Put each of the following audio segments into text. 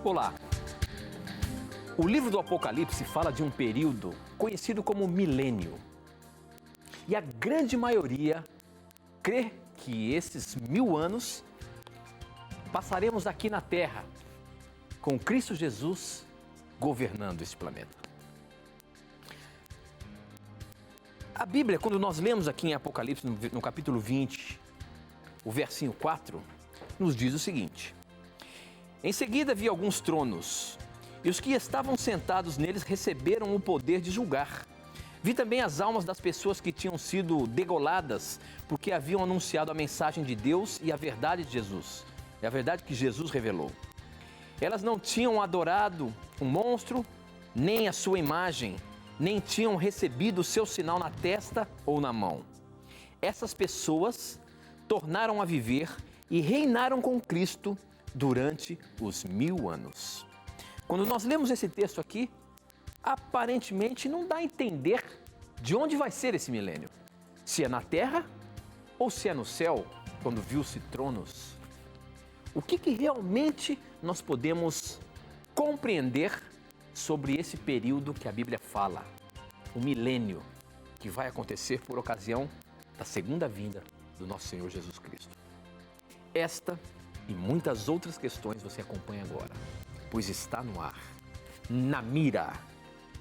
Olá! O livro do Apocalipse fala de um período conhecido como milênio. E a grande maioria crê que esses 1000 anos passaremos aqui na Terra, com Cristo Jesus governando este planeta. A Bíblia, quando nós lemos aqui em Apocalipse, no capítulo 20, o versinho 4, nos diz o seguinte: Em seguida vi alguns tronos, e os que estavam sentados neles receberam o poder de julgar. Vi também as almas das pessoas que tinham sido degoladas, porque haviam anunciado a mensagem de Deus e a verdade de Jesus. É a verdade que Jesus revelou. Elas não tinham adorado o monstro, nem a sua imagem, nem tinham recebido o seu sinal na testa ou na mão. Essas pessoas tornaram a viver e reinaram com Cristo durante os 1000 anos. Quando nós lemos esse texto aqui, aparentemente não dá a entender de onde vai ser esse milênio. Se é na terra ou se é no céu, quando viu-se tronos. O que realmente nós podemos compreender sobre esse período que a Bíblia fala? O milênio que vai acontecer por ocasião da segunda vinda do nosso Senhor Jesus Cristo. Esta e muitas outras questões você acompanha agora, pois está no ar, na mira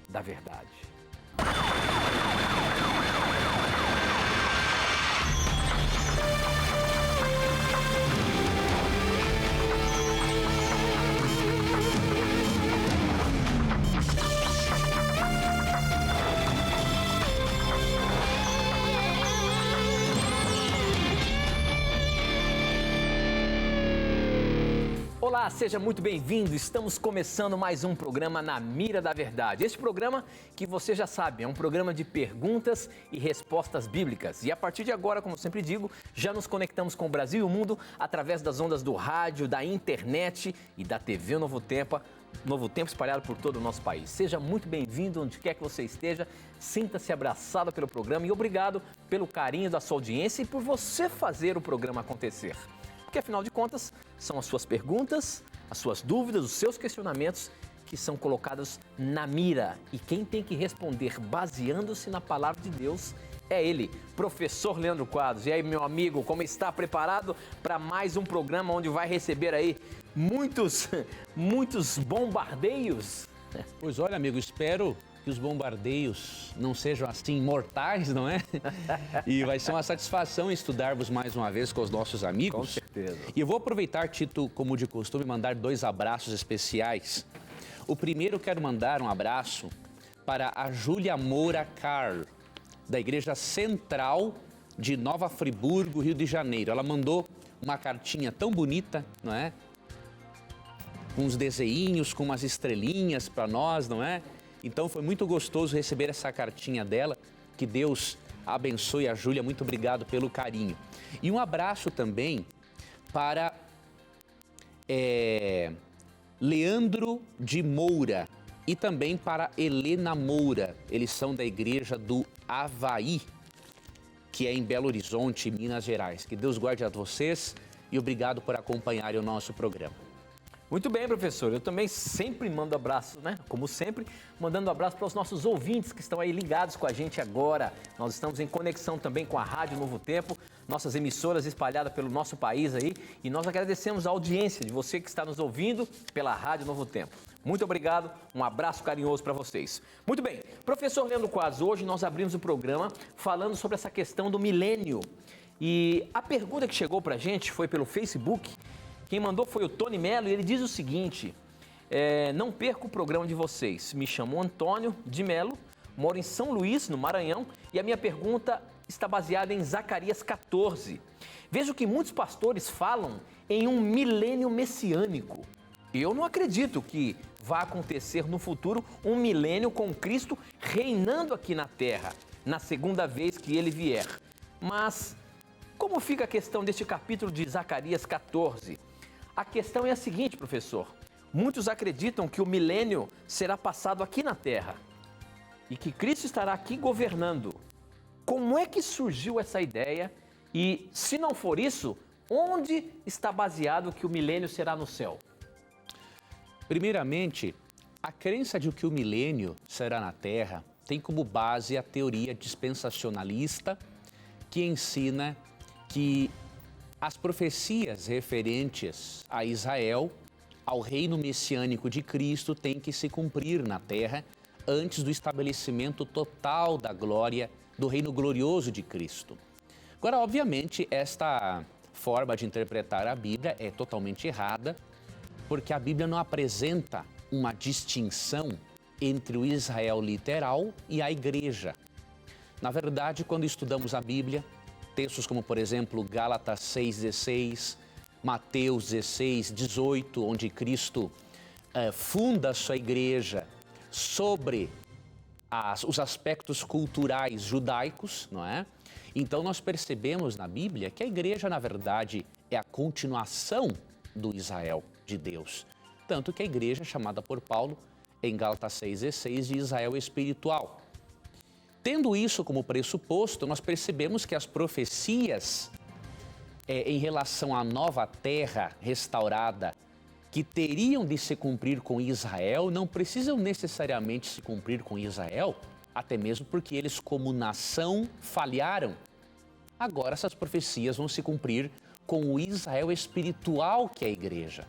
da verdade. Olá, seja muito bem-vindo. Estamos começando mais um programa Na Mira da Verdade. Este programa que você já sabe, é um programa de perguntas e respostas bíblicas. E a partir de agora, como sempre digo, já nos conectamos com o Brasil e o mundo através das ondas do rádio, da internet e da TV Novo Tempo espalhado por todo o nosso país. Seja muito bem-vindo onde quer que você esteja, sinta-se abraçado pelo programa e obrigado pelo carinho da sua audiência e por você fazer o programa acontecer. Porque, afinal de contas, são as suas perguntas, as suas dúvidas, os seus questionamentos que são colocados na mira. E quem tem que responder baseando-se na palavra de Deus é ele, professor Leandro Quadros. E aí, meu amigo, como está? Preparado para mais um programa onde vai receber aí muitos bombardeios? Pois olha, amigo, espero que os bombardeios não sejam assim mortais, não é? E vai ser uma satisfação estudarmos mais uma vez com os nossos amigos. Com certeza. E eu vou aproveitar, Tito, como de costume, mandar 2 abraços especiais. O primeiro, eu quero mandar um abraço para a Júlia Moura Carl, da Igreja Central de Nova Friburgo, Rio de Janeiro. Ela mandou uma cartinha tão bonita, não é? Com uns desenhinhos, com umas estrelinhas para nós, não é? Então foi muito gostoso receber essa cartinha dela. Que Deus abençoe a Júlia, muito obrigado pelo carinho. E um abraço também para Leandro de Moura e também para Helena Moura. Eles são da igreja do Havaí, que é em Belo Horizonte, Minas Gerais. Que Deus guarde a vocês e obrigado por acompanharem o nosso programa. Muito bem, professor. Eu também sempre mando abraços, né? Como sempre, mandando abraço para os nossos ouvintes que estão aí ligados com a gente agora. Nós estamos em conexão também com a Rádio Novo Tempo, nossas emissoras espalhadas pelo nosso país aí. E nós agradecemos a audiência de você que está nos ouvindo pela Rádio Novo Tempo. Muito obrigado, um abraço carinhoso para vocês. Muito bem, professor Leandro Quadros, hoje nós abrimos o programa falando sobre essa questão do milênio. E a pergunta que chegou para a gente foi pelo Facebook. Quem mandou foi o Tony Mello e ele diz o seguinte: não perca o programa de vocês. Me chamo Antônio de Mello, moro em São Luís, no Maranhão, e a minha pergunta está baseada em Zacarias 14. Vejo que muitos pastores falam em um milênio messiânico. Eu não acredito que vá acontecer no futuro um milênio com Cristo reinando aqui na Terra, na segunda vez que ele vier. Mas como fica a questão deste capítulo de Zacarias 14? A questão é a seguinte, professor. Muitos acreditam que o milênio será passado aqui na Terra e que Cristo estará aqui governando. Como é que surgiu essa ideia? E, se não for isso, onde está baseado que o milênio será no céu? Primeiramente, a crença de que o milênio será na Terra tem como base a teoria dispensacionalista, que ensina que as profecias referentes a Israel, ao reino messiânico de Cristo, têm que se cumprir na Terra antes do estabelecimento total da glória do reino glorioso de Cristo. Agora, obviamente, esta forma de interpretar a Bíblia é totalmente errada, porque a Bíblia não apresenta uma distinção entre o Israel literal e a igreja. Na verdade, quando estudamos a Bíblia, textos como, por exemplo, Gálatas 6,16, Mateus 16, 18, onde Cristo funda a sua igreja sobre os aspectos culturais judaicos, não é? Então nós percebemos na Bíblia que a igreja, na verdade, é a continuação do Israel de Deus. Tanto que a igreja, chamada por Paulo, em Gálatas 6,16, de Israel espiritual. Tendo isso como pressuposto, nós percebemos que as profecias em relação à nova terra restaurada, que teriam de se cumprir com Israel, não precisam necessariamente se cumprir com Israel, até mesmo porque eles, como nação, falharam. Agora essas profecias vão se cumprir com o Israel espiritual, que é a igreja.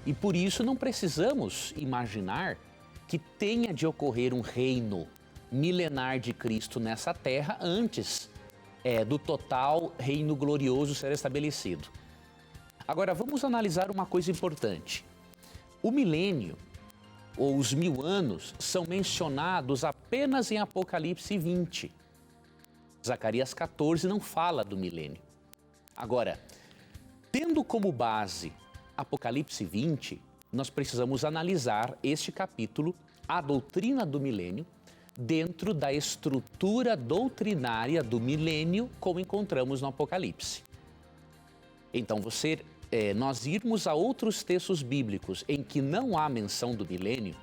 E por isso não precisamos imaginar que tenha de ocorrer um reino milenar de Cristo nessa terra antes do total reino glorioso ser estabelecido. Agora vamos analisar uma coisa importante. O milênio, ou os 1000 anos, são mencionados apenas em Apocalipse 20. Zacarias 14 não fala do milênio. Agora, tendo como base Apocalipse 20, nós precisamos analisar este capítulo, a doutrina do milênio, dentro da estrutura doutrinária do milênio, como encontramos no Apocalipse. Então, nós irmos a outros textos bíblicos em que não há menção do milênio,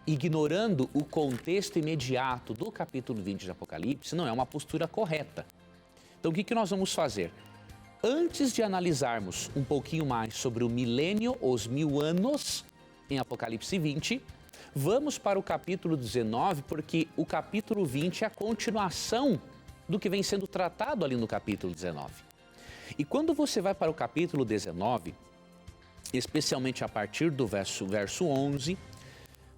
ignorando o contexto imediato do capítulo 20 de Apocalipse, não é uma postura correta. Então, o que nós vamos fazer? Antes de analisarmos um pouquinho mais sobre o milênio, os 1000 anos, em Apocalipse 20, vamos para o capítulo 19, porque o capítulo 20 é a continuação do que vem sendo tratado ali no capítulo 19. E quando você vai para o capítulo 19, especialmente a partir do verso 11,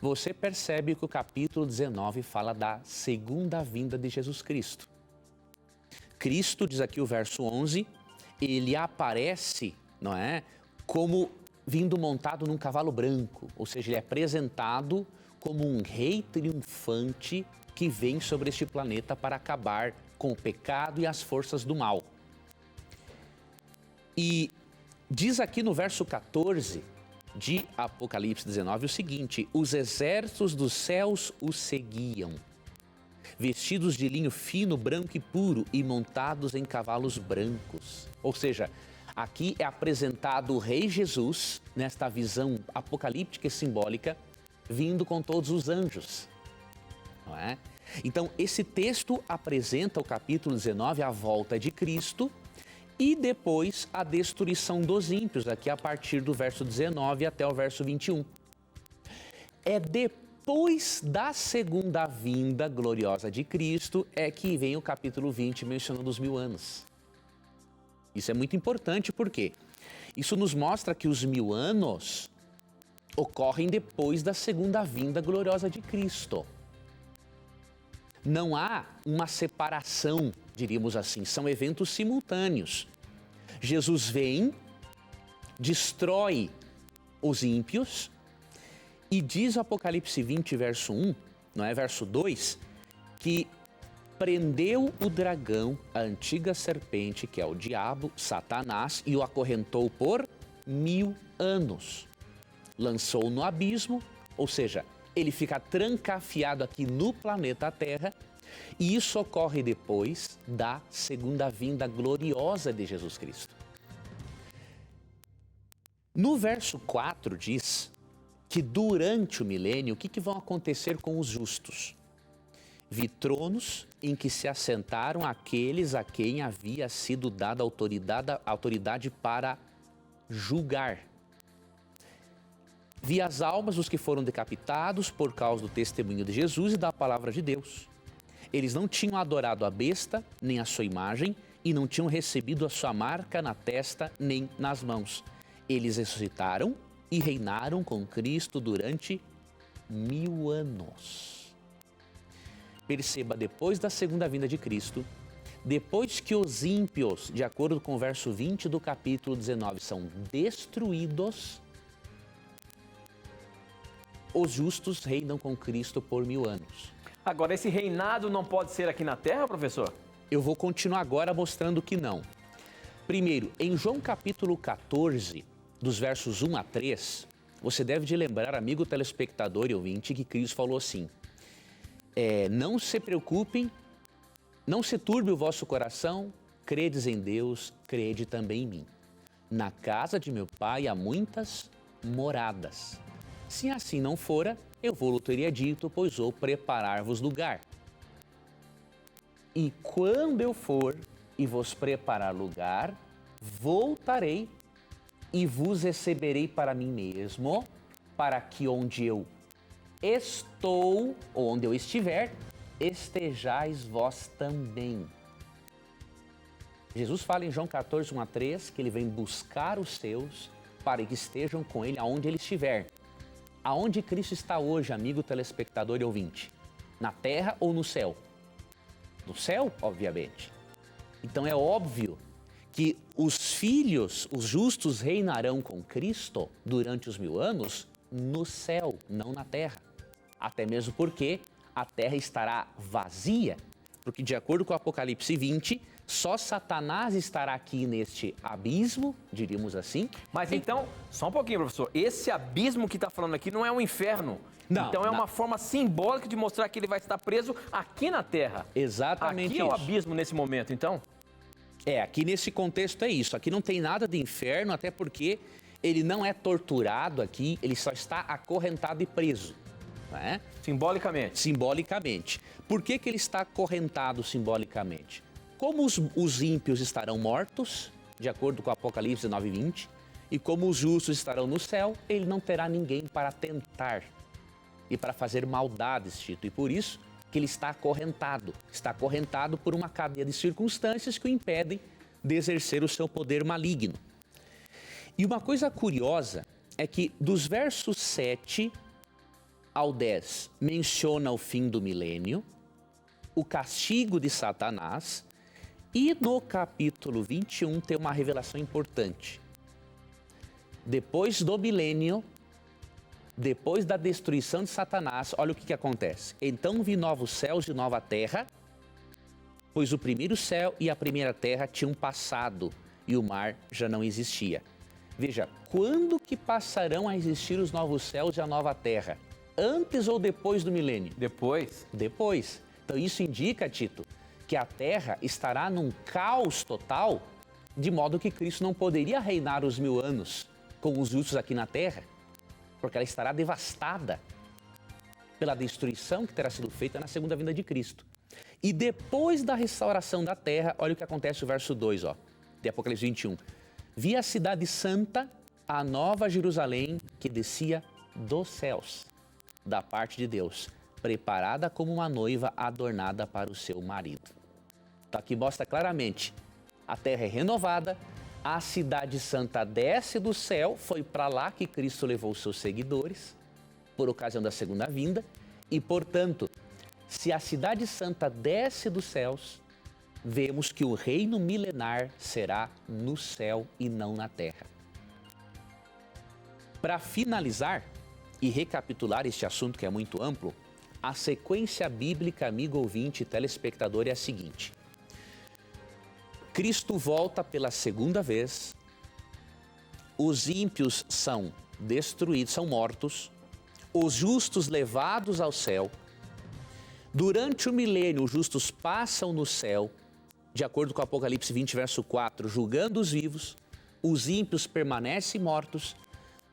você percebe que o capítulo 19 fala da segunda vinda de Jesus Cristo. Cristo, diz aqui o verso 11, ele aparece, não é, como vindo montado num cavalo branco, ou seja, ele é apresentado como um rei triunfante que vem sobre este planeta para acabar com o pecado e as forças do mal. E diz aqui no verso 14 de Apocalipse 19 o seguinte: os exércitos dos céus o seguiam, vestidos de linho fino, branco e puro e montados em cavalos brancos. Ou seja, aqui é apresentado o Rei Jesus, nesta visão apocalíptica e simbólica, vindo com todos os anjos, não é? Então, esse texto apresenta o capítulo 19, a volta de Cristo, e depois a destruição dos ímpios, aqui a partir do verso 19 até o verso 21. É depois da segunda vinda gloriosa de Cristo é que vem o capítulo 20 mencionando os 1000 anos. Isso é muito importante porque isso nos mostra que os 1000 anos ocorrem depois da segunda vinda gloriosa de Cristo. Não há uma separação, diríamos assim, são eventos simultâneos. Jesus vem, destrói os ímpios e diz o Apocalipse 20, verso 1, não é, verso 2, que prendeu o dragão, a antiga serpente, que é o diabo, Satanás, e o acorrentou por 1000 anos. Lançou no abismo, ou seja, ele fica trancafiado aqui no planeta Terra, e isso ocorre depois da segunda vinda gloriosa de Jesus Cristo. No verso 4 diz que durante o milênio, o que vão acontecer com os justos? Vi tronos em que se assentaram aqueles a quem havia sido dada autoridade para julgar. Vi as almas dos que foram decapitados por causa do testemunho de Jesus e da palavra de Deus. Eles não tinham adorado a besta, nem a sua imagem, e não tinham recebido a sua marca na testa, nem nas mãos. Eles ressuscitaram e reinaram com Cristo durante 1000 anos. Perceba, depois da segunda vinda de Cristo, depois que os ímpios, de acordo com o verso 20 do capítulo 19, são destruídos, os justos reinam com Cristo por 1000 anos. Agora, esse reinado não pode ser aqui na terra, professor? Eu vou continuar agora mostrando que não. Primeiro, em João capítulo 14, dos versos 1 a 3, você deve de lembrar, amigo telespectador e ouvinte, que Cristo falou assim: não se preocupem, não se turbe o vosso coração, credes em Deus, crede também em mim. Na casa de meu Pai há muitas moradas. Se assim não fora, eu vou-lhe teria dito, pois vou preparar-vos lugar. E quando eu for e vos preparar lugar, voltarei e vos receberei para mim mesmo, para que onde eu estou, ou onde eu estiver, estejais vós também. Jesus fala em João 14, 1 a 3, que ele vem buscar os seus para que estejam com ele aonde ele estiver. Aonde Cristo está hoje, amigo telespectador e ouvinte? Na terra ou no céu? No céu, obviamente. Então é óbvio que os filhos, os justos, reinarão com Cristo durante os 1000 anos no céu, não na terra. Até mesmo porque a terra estará vazia, porque de acordo com o Apocalipse 20, só Satanás estará aqui neste abismo, diríamos assim. Mas então, só um pouquinho, professor, esse abismo que está falando aqui não é um inferno. Não, então é uma forma simbólica de mostrar que ele vai estar preso aqui na terra. Exatamente aqui é o abismo nesse momento, então? Aqui nesse contexto é isso. Aqui não tem nada de inferno, até porque ele não é torturado aqui, ele só está acorrentado e preso. Né? Simbolicamente. Simbolicamente. Por que ele está acorrentado simbolicamente? Como os ímpios estarão mortos, de acordo com o Apocalipse 9:20, e como os justos estarão no céu, ele não terá ninguém para tentar e para fazer maldades, Tito. E por isso que ele está acorrentado por uma cadeia de circunstâncias que o impedem de exercer o seu poder maligno. E uma coisa curiosa é que dos versos 7 ao 10 menciona o fim do milênio, o castigo de Satanás, e no capítulo 21 tem uma revelação importante. Depois do milênio, depois da destruição de Satanás, olha o que acontece. Então vi novos céus e nova terra, pois o primeiro céu e a primeira terra tinham passado e o mar já não existia. Veja, quando que passarão a existir os novos céus e a nova terra? Antes ou depois do milênio? Depois. Depois. Então isso indica, Tito, que a terra estará num caos total, de modo que Cristo não poderia reinar os 1000 anos com os justos aqui na terra, porque ela estará devastada pela destruição que terá sido feita na segunda vinda de Cristo. E depois da restauração da terra, olha o que acontece no verso 2, de Apocalipse 21. Vi a cidade santa, a nova Jerusalém, que descia dos céus, da parte de Deus, preparada como uma noiva adornada para o seu marido. Então aqui mostra claramente, a terra é renovada, a cidade santa desce do céu, foi para lá que Cristo levou os seus seguidores, por ocasião da segunda vinda, e portanto, se a cidade santa desce dos céus, vemos que o reino milenar será no céu e não na terra. Para finalizar e recapitular este assunto que é muito amplo, a sequência bíblica, amigo ouvinte e telespectador, é a seguinte. Cristo volta pela segunda vez, os ímpios são destruídos, são mortos, os justos levados ao céu. Durante o milênio, os justos passam no céu, de acordo com Apocalipse 20, verso 4, julgando os vivos, os ímpios permanecem mortos.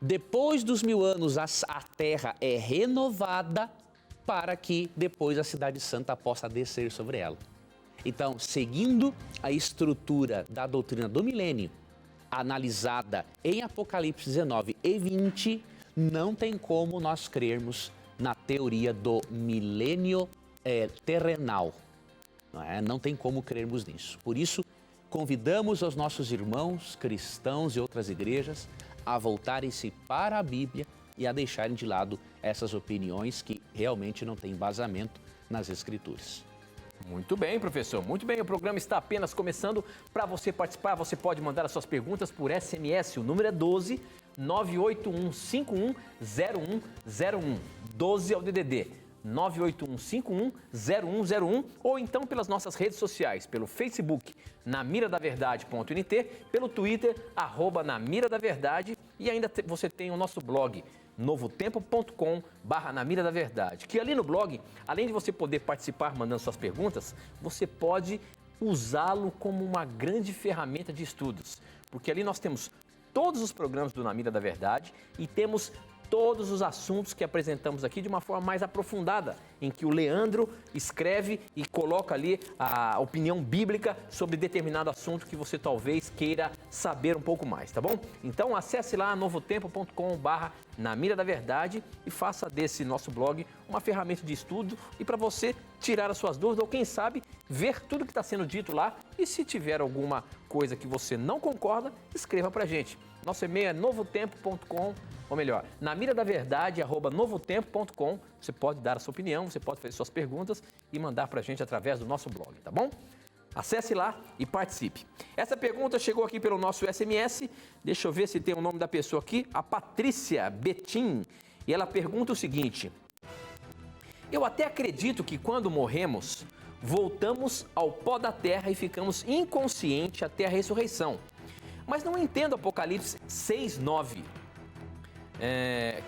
Depois dos 1000 anos, a terra é renovada para que depois a cidade santa possa descer sobre ela. Então, seguindo a estrutura da doutrina do milênio, analisada em Apocalipse 19 e 20, não tem como nós crermos na teoria do milênio terrenal. Não tem como crermos nisso. Por isso, convidamos os nossos irmãos cristãos e outras igrejas a voltarem-se para a Bíblia e a deixarem de lado essas opiniões que realmente não têm embasamento nas Escrituras. Muito bem, professor. Muito bem, o programa está apenas começando. Para você participar, você pode mandar as suas perguntas por SMS. O número é 12 981510101. 12 é o DDD. 981510101 ou então pelas nossas redes sociais, pelo Facebook, namiradaverdade.nt, pelo Twitter, @namiradaverdade e ainda você tem o nosso blog, novotempo.com/namiradaverdade, que ali no blog, além de você poder participar mandando suas perguntas, você pode usá-lo como uma grande ferramenta de estudos, porque ali nós temos todos os programas do Na Mira da Verdade e temos todos os assuntos que apresentamos aqui de uma forma mais aprofundada, em que o Leandro escreve e coloca ali a opinião bíblica sobre determinado assunto que você talvez queira saber um pouco mais, tá bom? Então acesse lá novotempo.com/Na Mira da Verdade e faça desse nosso blog uma ferramenta de estudo e para você tirar as suas dúvidas ou quem sabe ver tudo que está sendo dito lá e se tiver alguma coisa que você não concorda, escreva pra gente. Nosso e-mail é novotempo.com, ou melhor, namiradaverdade@novotempo.com. Você pode dar a sua opinião, você pode fazer suas perguntas e mandar pra gente através do nosso blog, tá bom? Acesse lá e participe. Essa pergunta chegou aqui pelo nosso SMS. Deixa eu ver se tem o nome da pessoa aqui. A Patrícia Betim. E ela pergunta o seguinte: eu até acredito que quando morremos, voltamos ao pó da terra e ficamos inconscientes até a ressurreição. Mas não entendo Apocalipse 6:9.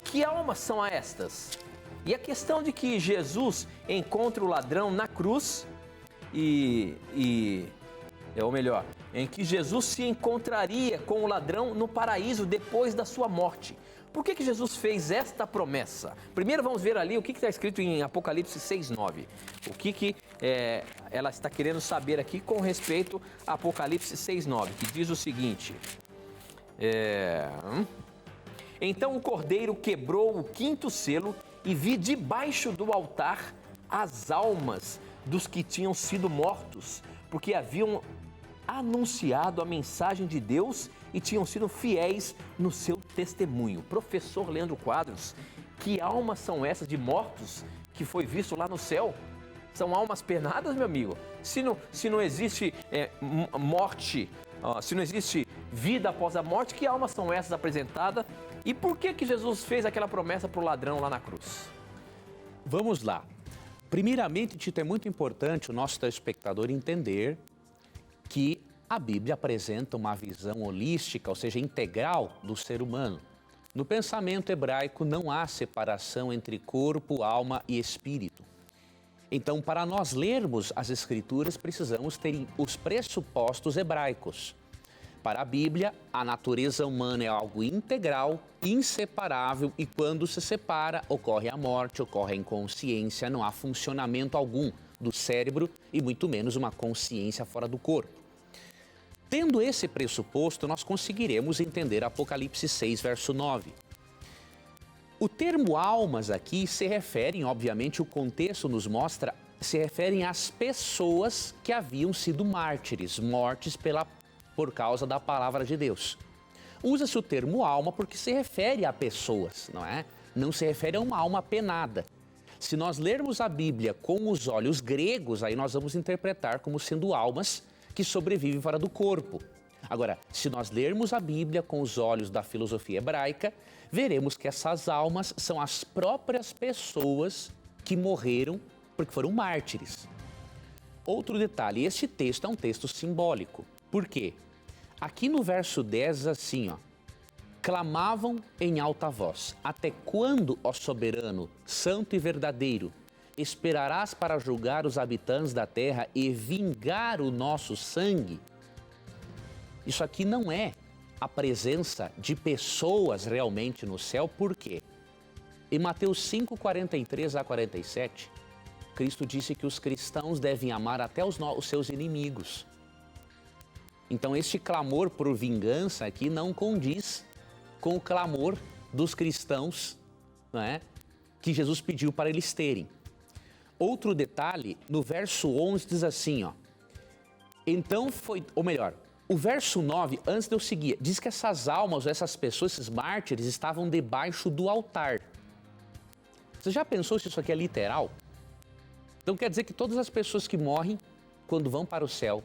Que almas são estas? E a questão de que Jesus encontra o ladrão na cruz ou melhor, em que Jesus se encontraria com o ladrão no paraíso depois da sua morte. Por que Jesus fez esta promessa? Primeiro vamos ver ali o que está escrito em Apocalipse 6:9. O que ela está querendo saber aqui com respeito a Apocalipse 6:9, que diz o seguinte: então o Cordeiro quebrou o quinto selo e vi debaixo do altar as almas dos que tinham sido mortos, porque haviam anunciado a mensagem de Deus e tinham sido fiéis no seu testemunho. Professor Leandro Quadros, que almas são essas de mortos que foi visto lá no céu? São almas penadas, meu amigo? Se não existe morte, se não existe vida após a morte, que almas são essas apresentadas? E por que Jesus fez aquela promessa para o ladrão lá na cruz? Vamos lá. Primeiramente, Tito, é muito importante o nosso telespectador entender que a Bíblia apresenta uma visão holística, ou seja, integral do ser humano. No pensamento hebraico não há separação entre corpo, alma e espírito. Então, para nós lermos as Escrituras, precisamos ter os pressupostos hebraicos. Para a Bíblia, a natureza humana é algo integral, inseparável, e quando se separa, ocorre a morte, ocorre a inconsciência, não há funcionamento algum do cérebro e muito menos uma consciência fora do corpo. Tendo esse pressuposto, nós conseguiremos entender Apocalipse 6, verso 9. O termo almas aqui se referem, obviamente, o contexto nos mostra, se referem às pessoas que haviam sido mártires, mortes por causa da palavra de Deus. Usa-se o termo alma porque se refere a pessoas, não é? Não se refere a uma alma penada. Se nós lermos a Bíblia com os olhos gregos, aí nós vamos interpretar como sendo almas que sobrevivem fora do corpo. Agora, se nós lermos a Bíblia com os olhos da filosofia hebraica, veremos que essas almas são as próprias pessoas que morreram porque foram mártires. Outro detalhe, este texto é um texto simbólico. Por quê? Aqui no verso 10 diz assim, clamavam em alta voz: até quando, ó soberano, santo e verdadeiro, esperarás para julgar os habitantes da terra e vingar o nosso sangue? Isso aqui não é a presença de pessoas realmente no céu, por quê? Em Mateus 5, 43 a 47, Cristo disse que os cristãos devem amar até os seus inimigos. Então este clamor por vingança aqui não condiz com o clamor dos cristãos, não é, que Jesus pediu para eles terem. Outro detalhe, no verso 11 diz assim, ó. Então foi, ou melhor, o verso 9, antes de eu seguir, diz que essas almas, essas pessoas, esses mártires, estavam debaixo do altar. Você já pensou se isso aqui é literal? Então quer dizer que todas as pessoas que morrem, quando vão para o céu,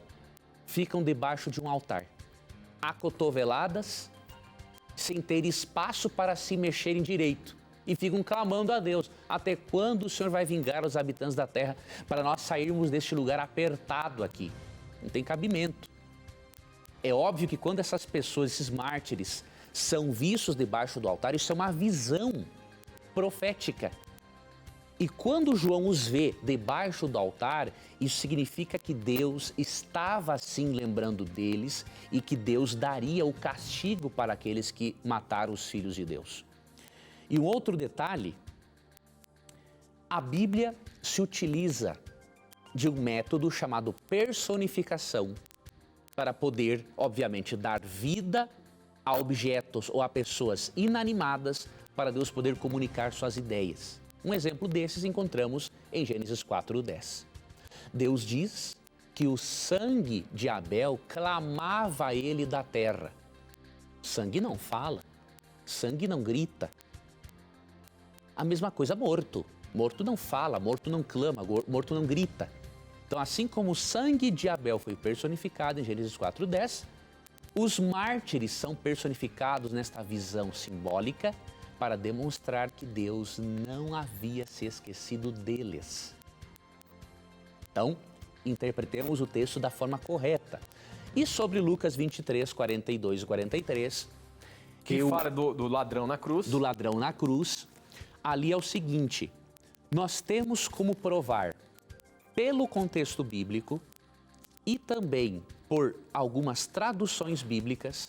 ficam debaixo de um altar, acotoveladas, sem ter espaço para se mexerem direito. E ficam clamando a Deus, até quando o Senhor vai vingar os habitantes da terra para nós sairmos deste lugar apertado aqui? Não tem cabimento. É óbvio que quando essas pessoas, esses mártires, são vistos debaixo do altar, isso é uma visão profética. E quando João os vê debaixo do altar, isso significa que Deus estava assim lembrando deles e que Deus daria o castigo para aqueles que mataram os filhos de Deus. E um outro detalhe, a Bíblia se utiliza de um método chamado personificação para poder, obviamente, dar vida a objetos ou a pessoas inanimadas para Deus poder comunicar suas ideias. Um exemplo desses encontramos em Gênesis 4:10. Deus diz que o sangue de Abel clamava a ele da terra. Sangue não fala, sangue não grita. A mesma coisa morto. Morto não fala, morto não clama, morto não grita. Então, assim como o sangue de Abel foi personificado em Gênesis 4:10, os mártires são personificados nesta visão simbólica para demonstrar que Deus não havia se esquecido deles. Então, interpretemos o texto da forma correta. E sobre Lucas 23, 42 e 43... Que fala do ladrão na cruz. Do ladrão na cruz. Ali é o seguinte, nós temos como provar, pelo contexto bíblico e também por algumas traduções bíblicas,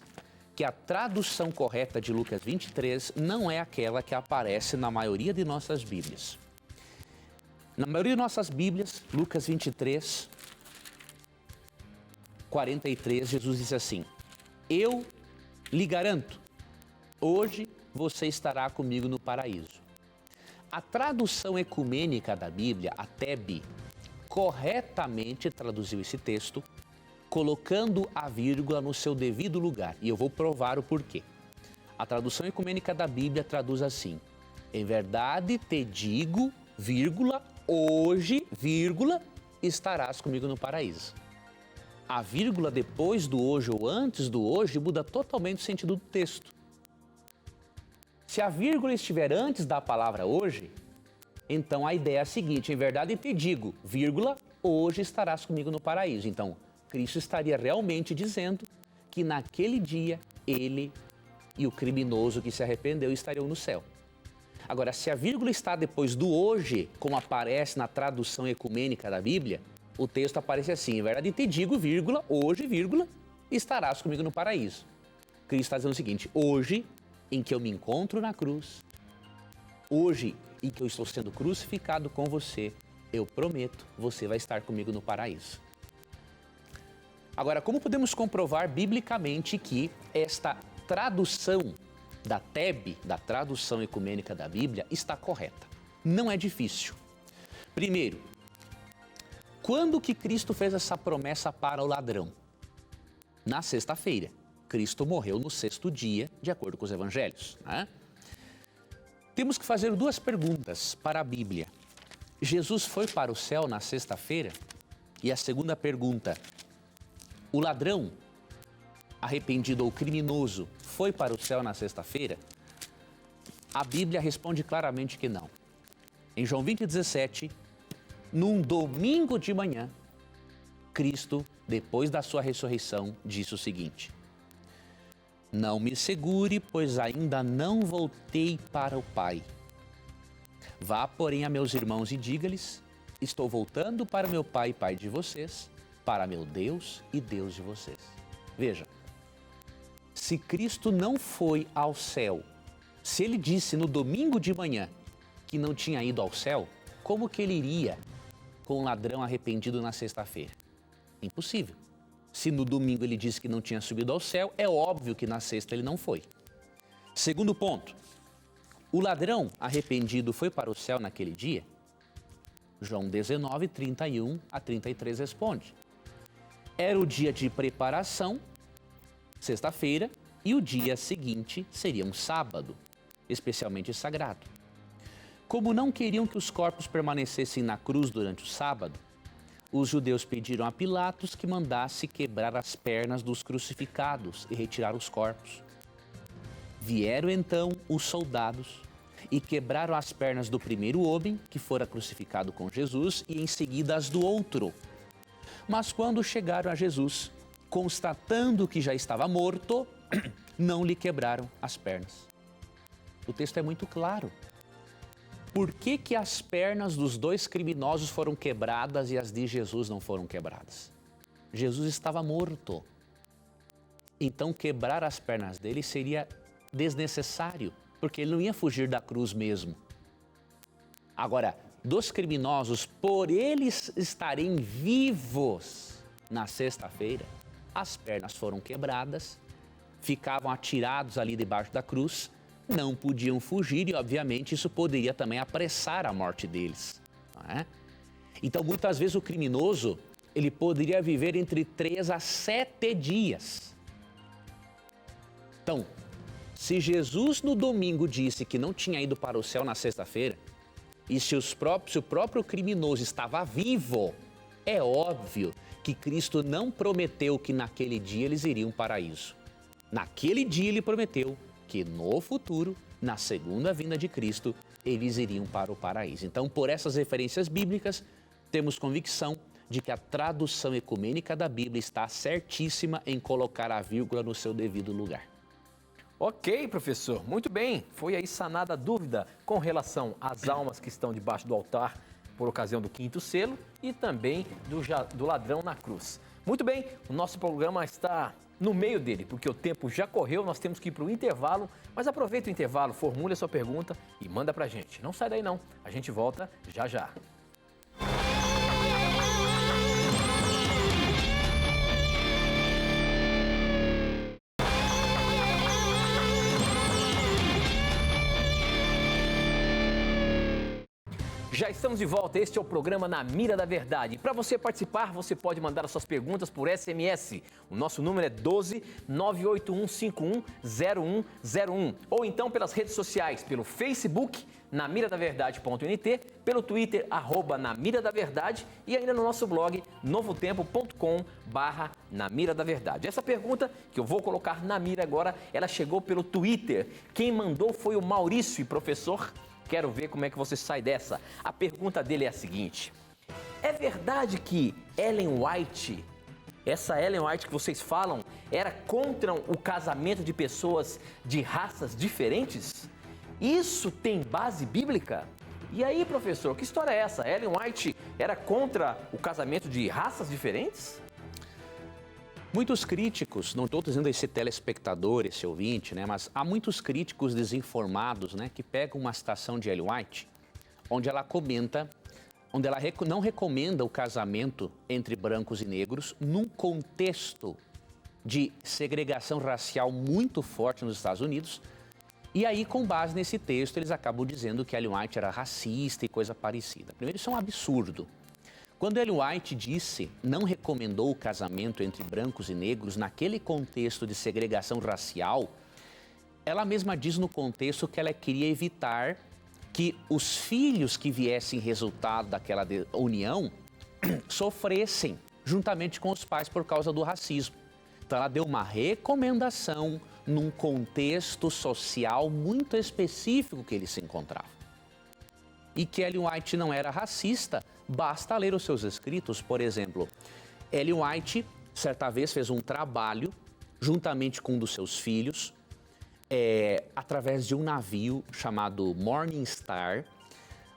que a tradução correta de Lucas 23 não é aquela que aparece na maioria de nossas Bíblias. Na maioria de nossas Bíblias, Lucas 23, 43, Jesus diz assim, eu lhe garanto, hoje você estará comigo no paraíso. A tradução ecumênica da Bíblia, a TEB, corretamente traduziu esse texto, colocando a vírgula no seu devido lugar. E eu vou provar o porquê. A tradução ecumênica da Bíblia traduz assim, em verdade te digo, vírgula, hoje, vírgula, estarás comigo no paraíso. A vírgula depois do hoje ou antes do hoje muda totalmente o sentido do texto. Se a vírgula estiver antes da palavra hoje, então a ideia é a seguinte, em verdade te digo, vírgula, hoje estarás comigo no paraíso. Então, Cristo estaria realmente dizendo que naquele dia ele e o criminoso que se arrependeu estariam no céu. Agora, se a vírgula está depois do hoje, como aparece na tradução ecumênica da Bíblia, o texto aparece assim, em verdade te digo, vírgula, hoje, vírgula, estarás comigo no paraíso. Cristo está dizendo o seguinte, hoje, em que eu me encontro na cruz, hoje em que eu estou sendo crucificado com você, eu prometo, você vai estar comigo no paraíso. Agora, como podemos comprovar biblicamente que esta tradução da TEB, da tradução ecumênica da Bíblia, está correta? Não é difícil. Primeiro, quando que Cristo fez essa promessa para o ladrão? Na sexta-feira. Cristo morreu no sexto dia, de acordo com os evangelhos, né? Temos que fazer duas perguntas para a Bíblia. Jesus foi para o céu na sexta-feira? E a segunda pergunta, o ladrão arrependido ou criminoso foi para o céu na sexta-feira? A Bíblia responde claramente que não. Em João 20:17, num domingo de manhã, Cristo, depois da sua ressurreição, disse o seguinte, não me segure, pois ainda não voltei para o Pai. Vá, porém, a meus irmãos e diga-lhes, estou voltando para meu Pai e Pai de vocês, para meu Deus e Deus de vocês. Veja, se Cristo não foi ao céu, se ele disse no domingo de manhã que não tinha ido ao céu, como que ele iria com um ladrão arrependido na sexta-feira? Impossível. Se no domingo ele disse que não tinha subido ao céu, é óbvio que na sexta ele não foi. Segundo ponto, O ladrão arrependido foi para o céu naquele dia? João 19, 31 a 33 responde. Era o dia de preparação, sexta-feira, e o dia seguinte seria um sábado, especialmente sagrado. Como não queriam que os corpos permanecessem na cruz durante o sábado, os judeus pediram a Pilatos que mandasse quebrar as pernas dos crucificados e retirar os corpos. Vieram então os soldados e quebraram as pernas do primeiro homem que fora crucificado com Jesus e em seguida as do outro. Mas quando chegaram a Jesus, constatando que já estava morto, não lhe quebraram as pernas. O texto é muito claro. Por que que as pernas dos dois criminosos foram quebradas e as de Jesus não foram quebradas? Jesus estava morto. Então quebrar as pernas dele seria desnecessário, porque ele não ia fugir da cruz mesmo. Agora, dos criminosos, por eles estarem vivos na sexta-feira, as pernas foram quebradas, ficavam atirados ali debaixo da cruz, não podiam fugir e, obviamente, isso poderia também apressar a morte deles. Não é? Então, muitas vezes o criminoso, ele poderia viver entre 3 a 7 dias. Então, se Jesus no domingo disse que não tinha ido para o céu na sexta-feira, e se o próprio criminoso estava vivo, é óbvio que Cristo não prometeu que naquele dia eles iriam para o paraíso. Naquele dia ele prometeu que no futuro, na segunda vinda de Cristo, eles iriam para o paraíso. Então, por essas referências bíblicas, temos convicção de que a tradução ecumênica da Bíblia está certíssima em colocar a vírgula no seu devido lugar. Ok, professor, muito bem. Foi aí sanada a dúvida com relação às almas que estão debaixo do altar por ocasião do 5º selo e também do ladrão na cruz. Muito bem, o nosso programa está no meio dele, porque o tempo já correu, nós temos que ir para o intervalo, mas aproveita o intervalo, formule a sua pergunta e manda para a gente. Não sai daí não, a gente volta já já. Já estamos de volta, este é o programa Na Mira da Verdade. Para você participar, você pode mandar as suas perguntas por SMS. O nosso número é 12 981510101. Ou então pelas redes sociais, pelo Facebook, namiradaverdade.nt, pelo Twitter, @namiradaverdade e ainda no nosso blog, novotempo.com/namiradaverdade. Essa pergunta que eu vou colocar na mira agora, ela chegou pelo Twitter. Quem mandou foi o Maurício, e professor, quero ver como é que você sai dessa. A pergunta dele é a seguinte: é verdade que Ellen White, essa Ellen White que vocês falam, era contra o casamento de pessoas de raças diferentes? Isso tem base bíblica? E aí, professor, que história é essa? Ellen White era contra o casamento de raças diferentes? Muitos críticos, não estou dizendo esse telespectador, esse ouvinte, né, mas há muitos críticos desinformados, né, que pegam uma citação de Ellen White, onde ela comenta, onde ela não recomenda o casamento entre brancos e negros num contexto de segregação racial muito forte nos Estados Unidos. E aí, com base nesse texto, eles acabam dizendo que Ellen White era racista e coisa parecida. Primeiro, isso é um absurdo. Quando Ellen White não recomendou o casamento entre brancos e negros naquele contexto de segregação racial, ela mesma diz no contexto que ela queria evitar que os filhos que viessem resultado daquela união sofressem juntamente com os pais por causa do racismo. Então ela deu uma recomendação num contexto social muito específico que eles se encontravam. E que Ellen White não era racista, basta ler os seus escritos. Por exemplo, Ellen White, certa vez, fez um trabalho, juntamente com um dos seus filhos, através de um navio chamado Morning Star,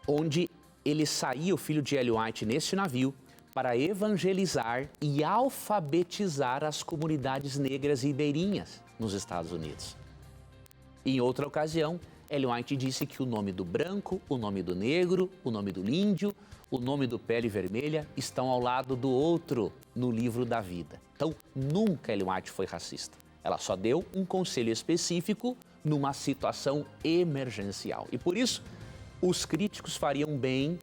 onde ele saía, o filho de Ellen White, nesse navio, para evangelizar e alfabetizar as comunidades negras ribeirinhas nos Estados Unidos. Em outra ocasião, Ellen White disse que o nome do branco, o nome do negro, o nome do índio, o nome do pele vermelha estão ao lado do outro no livro da vida. Então, nunca Ellen White foi racista. Ela só deu um conselho específico numa situação emergencial. E por isso, os críticos fariam bem,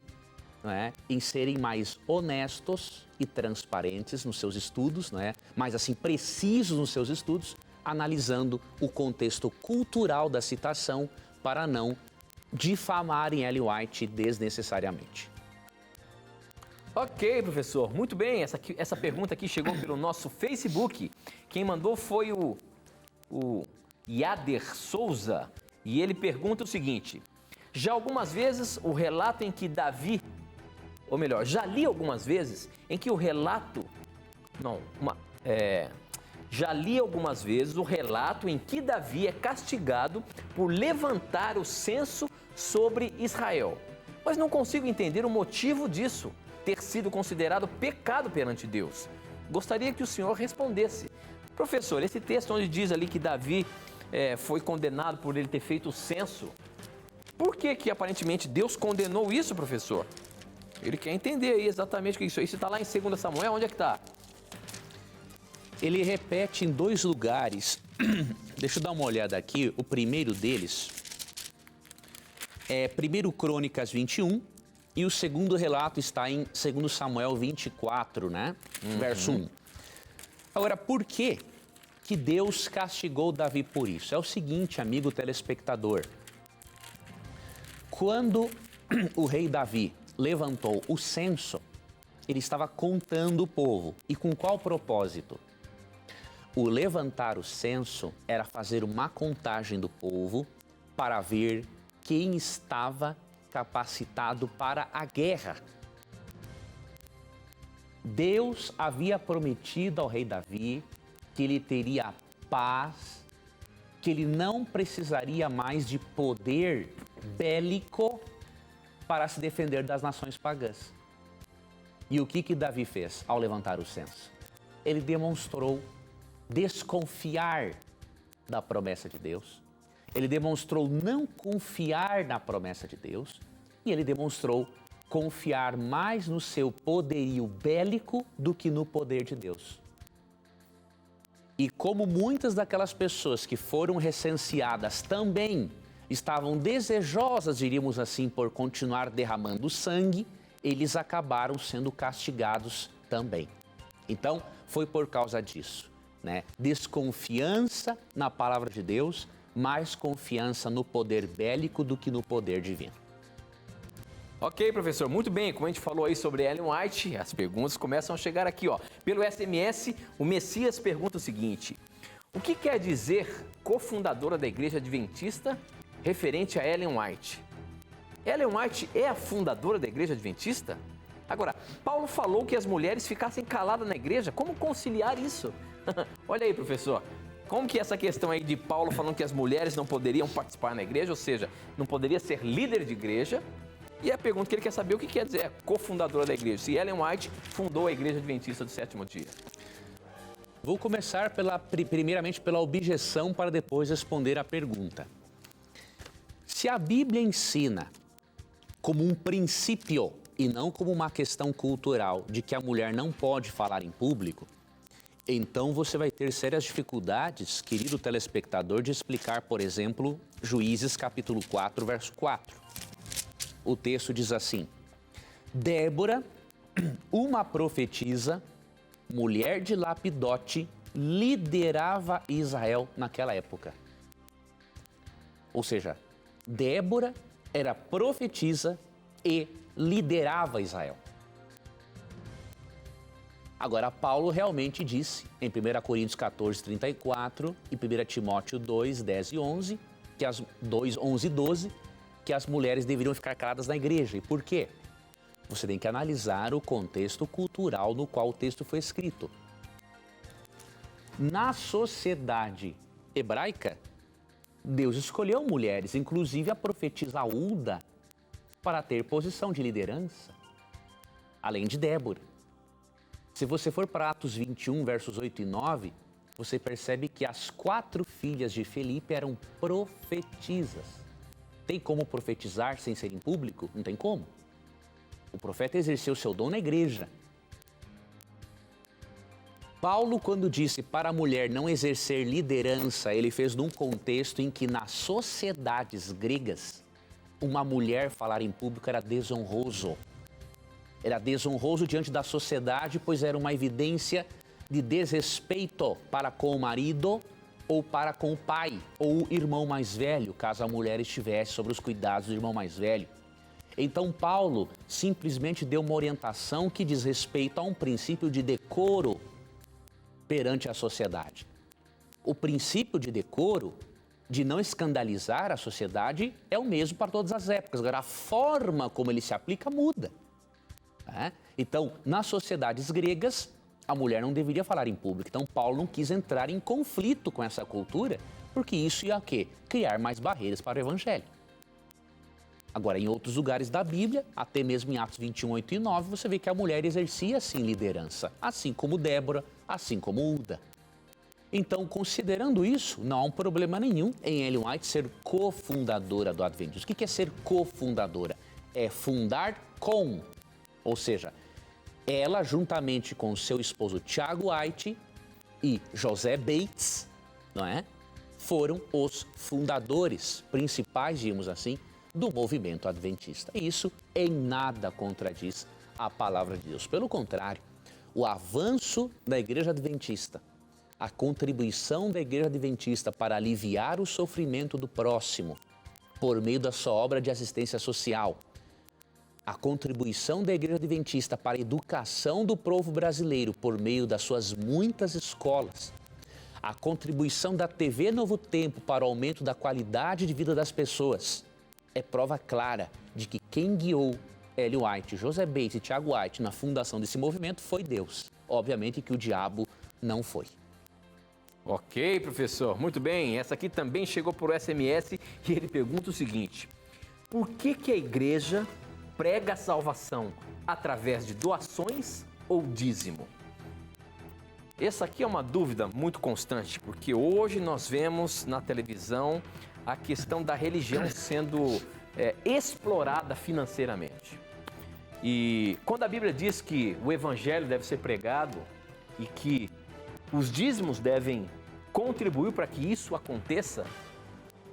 não é, em serem mais honestos e transparentes nos seus estudos, não é, mais assim precisos nos seus estudos, analisando o contexto cultural da citação para não difamarem Ellen White desnecessariamente. Ok, professor. Muito bem. Essa pergunta aqui chegou pelo nosso Facebook. Quem mandou foi o Yader Souza. E ele pergunta o seguinte: já algumas vezes o relato em que Davi, ou melhor, já li algumas vezes em que o relato, já li algumas vezes o relato em que Davi é castigado por levantar o censo sobre Israel. Mas não consigo entender o motivo disso ter sido considerado pecado perante Deus. Gostaria que o senhor respondesse. Professor, esse texto onde diz ali que Davi foi condenado por ele ter feito o censo, por que aparentemente Deus condenou isso, professor? Ele quer entender aí exatamente o que é isso. Isso está lá em 2 Samuel, onde é que está? Ele repete em 2 lugares. Deixa eu dar uma olhada aqui. O primeiro deles é 1 Crônicas 21 e o segundo relato está em 2 Samuel 24, né? Verso 1. Agora, por que Deus castigou Davi por isso? É o seguinte, amigo telespectador. Quando o rei Davi levantou o censo, ele estava contando o povo. E com qual propósito? O levantar o censo era fazer uma contagem do povo para ver quem estava capacitado para a guerra. Deus havia prometido ao rei Davi que ele teria paz, que ele não precisaria mais de poder bélico para se defender das nações pagãs. E o que Davi fez ao levantar o censo? Ele demonstrou desconfiar da promessa de Deus, ele demonstrou não confiar na promessa de Deus e ele demonstrou confiar mais no seu poderio bélico do que no poder de Deus. E como muitas daquelas pessoas que foram recenseadas também estavam desejosas, diríamos assim, por continuar derramando sangue, eles acabaram sendo castigados também. Então, foi por causa disso, né? Desconfiança na palavra de Deus, mais confiança no poder bélico do que no poder divino. Ok, professor, muito bem. Como a gente falou aí sobre Ellen White, as perguntas começam a chegar aqui, ó. Pelo SMS, o Messias pergunta o seguinte: o que quer dizer cofundadora da Igreja Adventista referente a Ellen White? Ellen White é a fundadora da Igreja Adventista? Agora, Paulo falou que as mulheres ficassem caladas na igreja. Como conciliar isso? Olha aí, professor. Como que essa questão aí de Paulo falando que as mulheres não poderiam participar na igreja, ou seja, não poderia ser líder de igreja? E a pergunta que ele quer saber, o que quer dizer cofundadora da igreja? Se Ellen White fundou a Igreja Adventista do Sétimo Dia. Vou começar primeiramente pela objeção para depois responder a pergunta. Se a Bíblia ensina como um princípio e não como uma questão cultural de que a mulher não pode falar em público, então você vai ter sérias dificuldades, querido telespectador, de explicar, por exemplo, Juízes capítulo 4, verso 4. O texto diz assim: Débora, uma profetisa, mulher de Lapidote, liderava Israel naquela época. Ou seja, Débora era profetisa e liderava Israel. Agora, Paulo realmente disse, em 1 Coríntios 14, 34 e 1 Timóteo 2, 10 e 11, 11 e 12, que as mulheres deveriam ficar caladas na igreja. E por quê? Você tem que analisar o contexto cultural no qual o texto foi escrito. Na sociedade hebraica, Deus escolheu mulheres, inclusive a profetisa Hulda, para ter posição de liderança, além de Débora. Se você for para Atos 21, versos 8 e 9, você percebe que as 4 filhas de Felipe eram profetisas. Tem como profetizar sem ser em público? Não tem como. O profeta exerceu seu dom na igreja. Paulo, quando disse para a mulher não exercer liderança, ele fez num contexto em que nas sociedades gregas, uma mulher falar em público era desonroso. Era desonroso diante da sociedade, pois era uma evidência de desrespeito para com o marido ou para com o pai ou o irmão mais velho, caso a mulher estivesse sobre os cuidados do irmão mais velho. Então Paulo simplesmente deu uma orientação que diz respeito a um princípio de decoro perante a sociedade. O princípio de decoro, de não escandalizar a sociedade, é o mesmo para todas as épocas. Agora, a forma como ele se aplica muda. Então, nas sociedades gregas, a mulher não deveria falar em público. Então, Paulo não quis entrar em conflito com essa cultura, porque isso ia o quê? Criar mais barreiras para o evangelho. Agora, em outros lugares da Bíblia, até mesmo em Atos 21, 8 e 9, você vê que a mulher exercia, sim, liderança, assim como Débora, assim como Uda. Então, considerando isso, não há um problema nenhum em Ellen White ser cofundadora do Adventismo. O que é ser cofundadora? É fundar com, ou seja, ela juntamente com seu esposo Tiago White e José Bates, não é? Foram os fundadores principais, digamos assim, do movimento adventista. E isso em nada contradiz a palavra de Deus. Pelo contrário, o avanço da Igreja Adventista, a contribuição da Igreja Adventista para aliviar o sofrimento do próximo por meio da sua obra de assistência social, a contribuição da Igreja Adventista para a educação do povo brasileiro por meio das suas muitas escolas, a contribuição da TV Novo Tempo para o aumento da qualidade de vida das pessoas, é prova clara de que quem guiou Ellen White, José Bates e Tiago White na fundação desse movimento foi Deus. Obviamente que o diabo não foi. Ok, professor. Muito bem. Essa aqui também chegou por SMS e ele pergunta o seguinte: por que a igreja prega a salvação através de doações ou dízimo? Essa aqui é uma dúvida muito constante, porque hoje nós vemos na televisão a questão da religião sendo explorada financeiramente. E quando a Bíblia diz que o evangelho deve ser pregado e que os dízimos devem contribuir para que isso aconteça,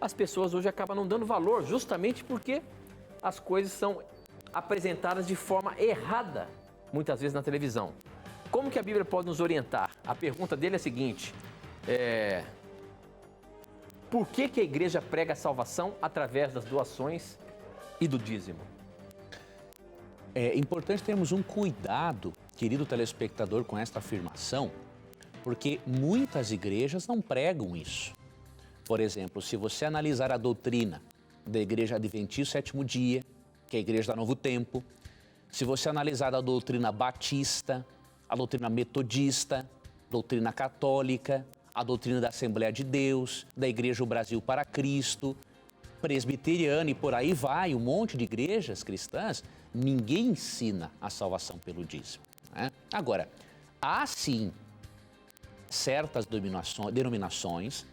as pessoas hoje acabam não dando valor, justamente porque as coisas são apresentadas de forma errada, muitas vezes na televisão. Como que a Bíblia pode nos orientar? A pergunta dele é a seguinte: por que a igreja prega a salvação através das doações e do dízimo? É importante termos um cuidado, querido telespectador, com esta afirmação, porque muitas igrejas não pregam isso. Por exemplo, se você analisar a doutrina da Igreja Adventista Sétimo Dia, que é a Igreja da Novo Tempo, se você analisar a doutrina batista, a doutrina metodista, doutrina católica, a doutrina da Assembleia de Deus, da Igreja Brasil para Cristo, presbiteriana e por aí vai, um monte de igrejas cristãs, ninguém ensina a salvação pelo dízimo, né? Agora, há sim certas denominações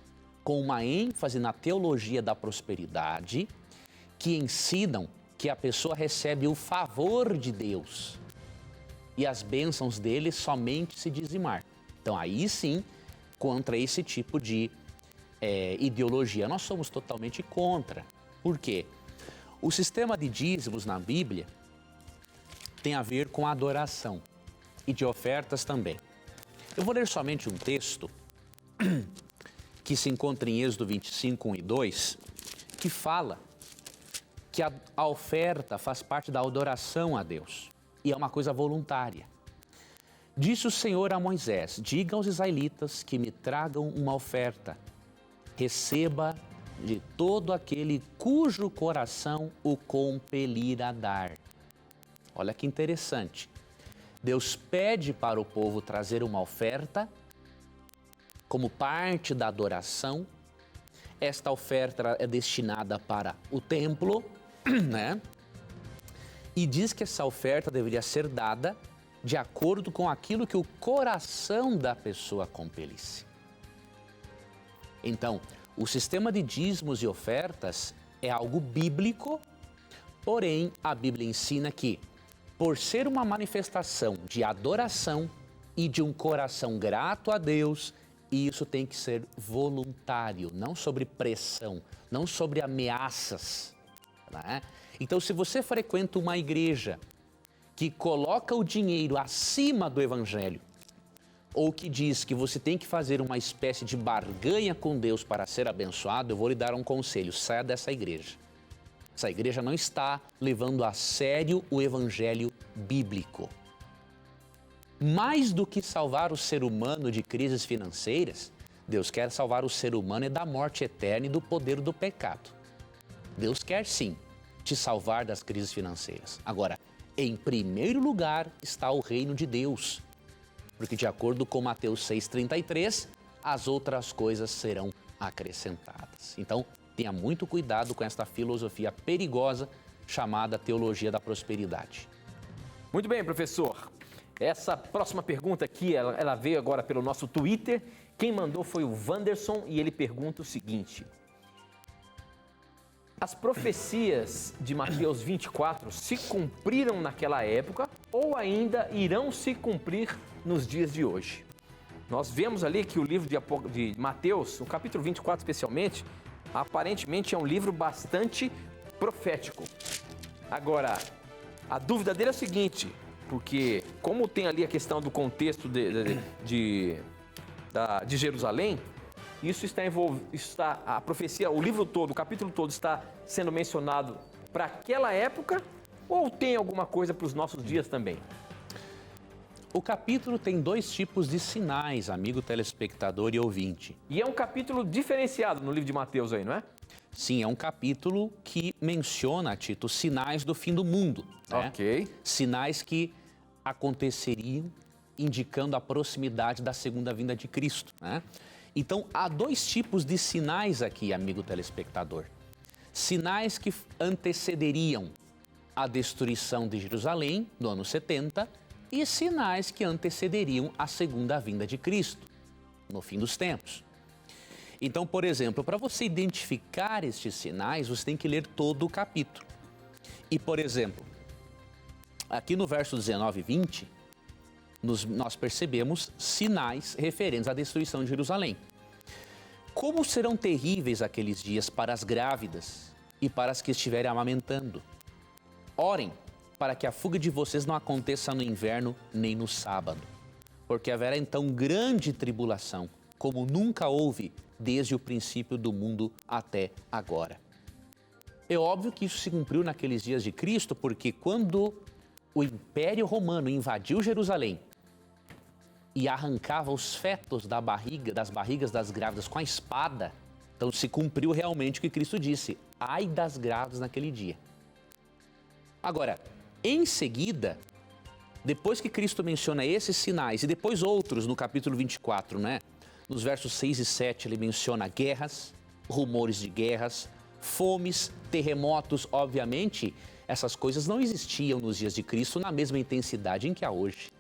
com uma ênfase na teologia da prosperidade que ensinam que a pessoa recebe o favor de Deus e as bênçãos dele somente se dizimar. Então aí sim, contra esse tipo de ideologia, nós somos totalmente contra. Por quê? O sistema de dízimos na Bíblia tem a ver com a adoração e de ofertas também. Eu vou ler somente um texto que se encontra em Êxodo 25, 1 e 2, que fala que a oferta faz parte da adoração a Deus e é uma coisa voluntária. Disse o Senhor a Moisés: diga aos israelitas que me tragam uma oferta. Receba de todo aquele cujo coração o compelir a dar. Olha que interessante. Deus pede para o povo trazer uma oferta como parte da adoração. Esta oferta é destinada para o templo, né? E diz que essa oferta deveria ser dada de acordo com aquilo que o coração da pessoa compelisse. Então, o sistema de dízimos e ofertas é algo bíblico, porém a Bíblia ensina que, por ser uma manifestação de adoração e de um coração grato a Deus, e isso tem que ser voluntário, não sobre pressão, não sobre ameaças, né? Então, se você frequenta uma igreja que coloca o dinheiro acima do evangelho, ou que diz que você tem que fazer uma espécie de barganha com Deus para ser abençoado, eu vou lhe dar um conselho: saia dessa igreja. Essa igreja não está levando a sério o evangelho bíblico. Mais do que salvar o ser humano de crises financeiras, Deus quer salvar o ser humano da morte eterna e do poder do pecado. Deus quer sim te salvar das crises financeiras. Agora, em primeiro lugar está o reino de Deus. Porque de acordo com Mateus 6,33, as outras coisas serão acrescentadas. Então, tenha muito cuidado com esta filosofia perigosa chamada teologia da prosperidade. Muito bem, professor. Essa próxima pergunta aqui, ela veio agora pelo nosso Twitter. Quem mandou foi o Wanderson e ele pergunta o seguinte: as profecias de Mateus 24 se cumpriram naquela época ou ainda irão se cumprir nos dias de hoje? Nós vemos ali que o livro de Mateus, o capítulo 24 especialmente, aparentemente é um livro bastante profético. Agora, a dúvida dele é a seguinte, porque como tem ali a questão do contexto de Jerusalém, isso está a profecia, o livro todo, o capítulo todo está sendo mencionado para aquela época ou tem alguma coisa para os nossos dias também? O capítulo tem dois tipos de sinais, amigo telespectador e ouvinte. E é um capítulo diferenciado no livro de Mateus aí, não é? Sim, é um capítulo que menciona, Tito, sinais do fim do mundo. Né? Ok. Sinais que aconteceriam indicando a proximidade da segunda vinda de Cristo, né? Então, há dois tipos de sinais aqui, amigo telespectador. Sinais que antecederiam a destruição de Jerusalém no ano 70 e sinais que antecederiam a segunda vinda de Cristo no fim dos tempos. Então, por exemplo, para você identificar estes sinais, você tem que ler todo o capítulo. E, por exemplo, aqui no verso 19 e 20, nós percebemos sinais referentes à destruição de Jerusalém. Como serão terríveis aqueles dias para as grávidas e para as que estiverem amamentando. Orem para que a fuga de vocês não aconteça no inverno nem no sábado, porque haverá então grande tribulação, como nunca houve desde o princípio do mundo até agora. É óbvio que isso se cumpriu naqueles dias de Cristo, porque quando o Império Romano invadiu Jerusalém e arrancava os fetos das barrigas das grávidas com a espada, então se cumpriu realmente o que Cristo disse: ai das grávidas naquele dia. Agora, em seguida, depois que Cristo menciona esses sinais e depois outros no capítulo 24, né? Nos versos 6 e 7 ele menciona guerras, rumores de guerras, fomes, terremotos. Obviamente, essas coisas não existiam nos dias de Cristo na mesma intensidade em que há hoje.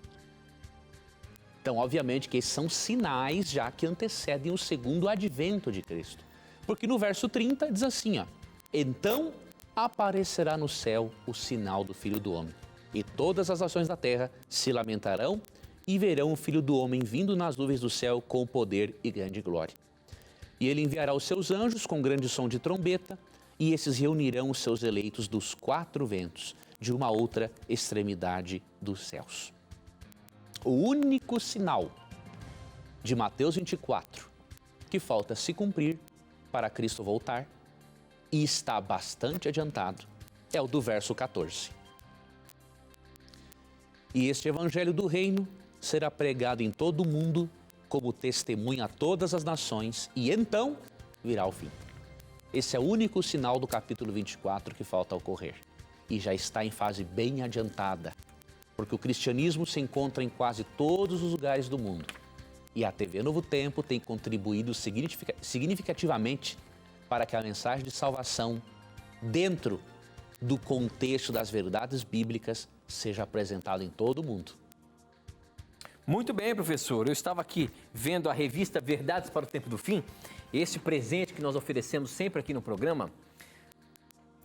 Então, obviamente que esses são sinais já que antecedem o segundo advento de Cristo. Porque no verso 30 diz assim, ó: então aparecerá no céu o sinal do Filho do Homem, e todas as nações da terra se lamentarão e verão o Filho do Homem vindo nas nuvens do céu com poder e grande glória. E ele enviará os seus anjos com grande som de trombeta, e esses reunirão os seus eleitos dos quatro ventos, de uma outra extremidade dos céus. O único sinal de Mateus 24 que falta se cumprir para Cristo voltar, e está bastante adiantado, é o do verso 14. E este evangelho do reino será pregado em todo o mundo como testemunha a todas as nações, e então virá o fim. Esse é o único sinal do capítulo 24 que falta ocorrer. E já está em fase bem adiantada, porque o cristianismo se encontra em quase todos os lugares do mundo. E a TV Novo Tempo tem contribuído significativamente para que a mensagem de salvação, dentro do contexto das verdades bíblicas, seja apresentada em todo o mundo. Muito bem, professor. Eu estava aqui vendo a revista Verdades para o Tempo do Fim, esse presente que nós oferecemos sempre aqui no programa.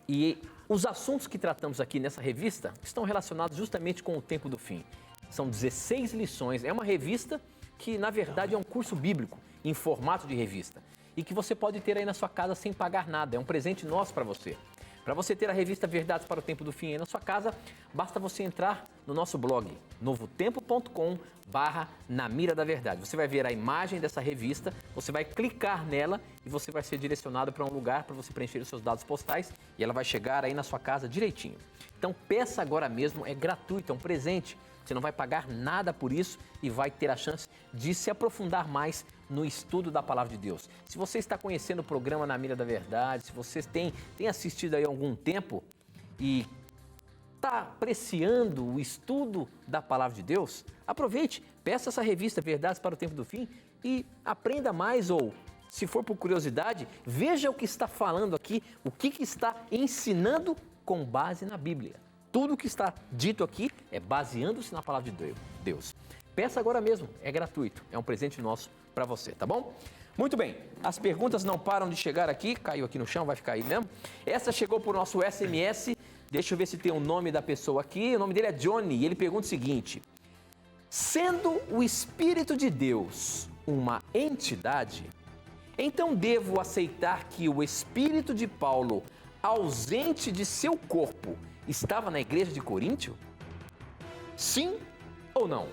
E os assuntos que tratamos aqui nessa revista estão relacionados justamente com o tempo do fim. São 16 lições. É uma revista que, na verdade, é um curso bíblico em formato de revista e que você pode ter aí na sua casa sem pagar nada. É um presente nosso para você. Para você ter a revista Verdades para o Tempo do Fim aí na sua casa, basta você entrar no nosso blog, novotempo.com/Na Mira da Verdade. Você vai ver a imagem dessa revista, você vai clicar nela e você vai ser direcionado para um lugar para você preencher os seus dados postais e ela vai chegar aí na sua casa direitinho. Então peça agora mesmo, é gratuito, é um presente. Você não vai pagar nada por isso e vai ter a chance de se aprofundar mais no estudo da Palavra de Deus. Se você está conhecendo o programa Na Mira da Verdade, se você tem assistido aí há algum tempo e está apreciando o estudo da Palavra de Deus, aproveite, peça essa revista Verdades para o Tempo do Fim e aprenda mais ou, se for por curiosidade, veja o que está falando aqui, o que está ensinando com base na Bíblia. Tudo o que está dito aqui é baseando-se na Palavra de Deus. Peça agora mesmo, é gratuito, é um presente nosso para você, tá bom? Muito bem, as perguntas não param de chegar aqui, caiu aqui no chão, vai ficar aí mesmo. Essa chegou por nosso SMS, deixa eu ver se tem o nome da pessoa aqui, o nome dele é Johnny, e ele pergunta o seguinte: sendo o Espírito de Deus uma entidade, então devo aceitar que o Espírito de Paulo, ausente de seu corpo, estava na igreja de Coríntio? Sim ou não?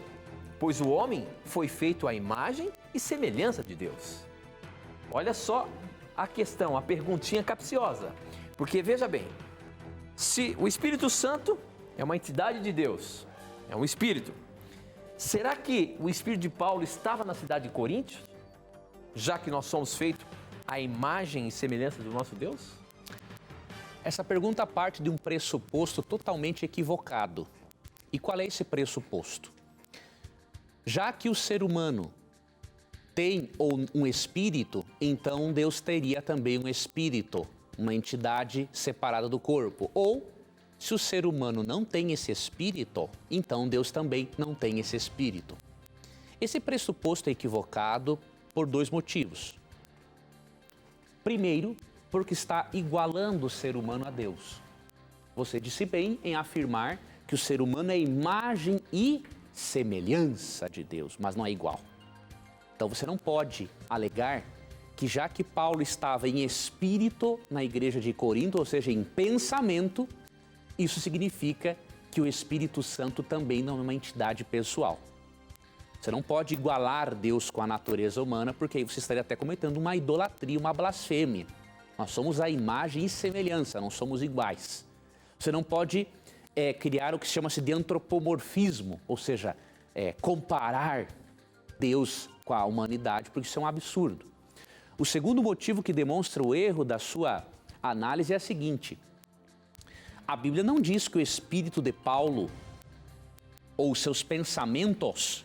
Pois o homem foi feito à imagem e semelhança de Deus. Olha só a questão, a perguntinha capciosa. Porque veja bem, se o Espírito Santo é uma entidade de Deus, é um Espírito, será que o Espírito de Paulo estava na cidade de Coríntio? Já que nós somos feitos à imagem e semelhança do nosso Deus? Essa pergunta parte de um pressuposto totalmente equivocado. E qual é esse pressuposto? Já que o ser humano tem um espírito, então Deus teria também um espírito, uma entidade separada do corpo. Ou, se o ser humano não tem esse espírito, então Deus também não tem esse espírito. Esse pressuposto é equivocado por dois motivos. Primeiro, porque está igualando o ser humano a Deus. Você disse bem em afirmar que o ser humano é imagem e semelhança de Deus, mas não é igual. Então você não pode alegar que já que Paulo estava em espírito na igreja de Corinto, ou seja, em pensamento, isso significa que o Espírito Santo também não é uma entidade pessoal. Você não pode igualar Deus com a natureza humana, porque aí você estaria até cometendo uma idolatria, uma blasfêmia. Nós somos a imagem e semelhança, não somos iguais. Você não pode criar o que chama-se de antropomorfismo, ou seja, comparar Deus com a humanidade, porque isso é um absurdo. O segundo motivo que demonstra o erro da sua análise é a seguinte: a Bíblia não diz que o espírito de Paulo ou seus pensamentos